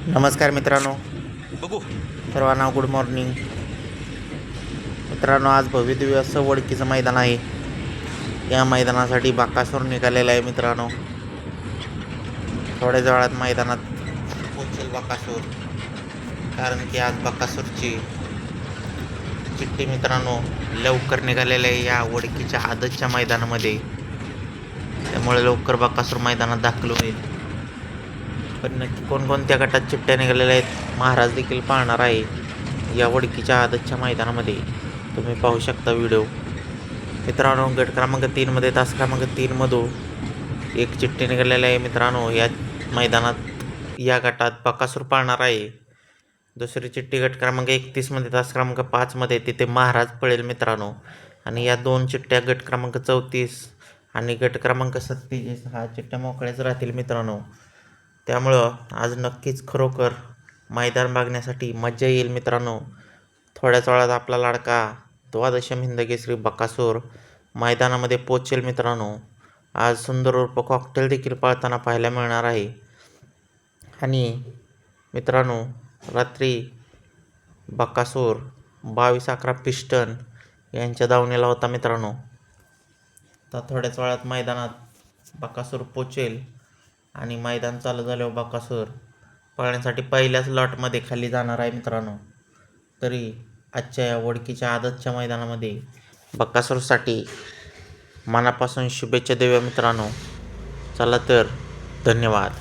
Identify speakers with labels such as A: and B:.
A: नमस्कार मित्रांनो,
B: बघू.
A: सर्वांना गुड मॉर्निंग. मित्रांनो, आज भव्यदिव्य असं वडकीचं मैदान आहे. या मैदानासाठी बकासूर निघालेला आहे. मित्रांनो, थोड्याच वेळात मैदानात पोहोचेल बकासूर, कारण की आज बकासूरची चिठ्ठी मित्रांनो लवकर निघालेली आहे या वडकीच्या आदतच्या मैदानामध्ये. त्यामुळे लवकर बकासूर मैदानात दाखल होईल. पण नक्की कोणकोणत्या गटात चिठ्ठ्या निघालेल्या आहेत, महाराज देखील पाहणार आहे या वडकीच्या आदतच्या मैदानामध्ये. तुम्ही पाहू शकता व्हिडिओ. मित्रांनो, गट क्रमांक 3मध्ये तास क्रमांक 3मधून एक चिठ्ठी निघालेली आहे. मित्रांनो, या मैदानात या गटात बकासूर पाळणार आहे. दुसरी चिठ्ठी गट क्रमांक 31मध्ये तास क्रमांक 5मध्ये तिथे महाराज पळेल मित्रांनो. आणि या दोन चिठ्ठ्या गट क्रमांक 34 आणि गट क्रमांक 37 हा चिठ्ठ्या मोकळ्याच राहतील मित्रांनो. त्यामुळं आज नक्कीच खरोखर मैदान बघण्यासाठी मजा येईल मित्रांनो. थोड्याच वेळात आपला लाडका द्वादशम हिंदकेसरी बकासूर मैदानामध्ये पोचेल मित्रांनो. आज सुंदर उर्फ कॉकटेल देखील पाळताना पाहायला मिळणार आहे. आणि मित्रांनो, रात्री बकासूर 22-11 पिस्टन यांच्या दावणीला होता मित्रांनो. तर थोड्याच वेळात मैदानात बकासूर पोचेल आणि मैदान चालू झाल्यावर बकासूर पळण्यासाठी पहिल्याच लॉटमध्ये खाली जाणार आहे मित्रांनो. तरी आजच्या या वडकीच्या आदतच्या मैदानामध्ये बकासूरसाठी मनापासून शुभेच्छा देऊया मित्रांनो. चला तर, धन्यवाद.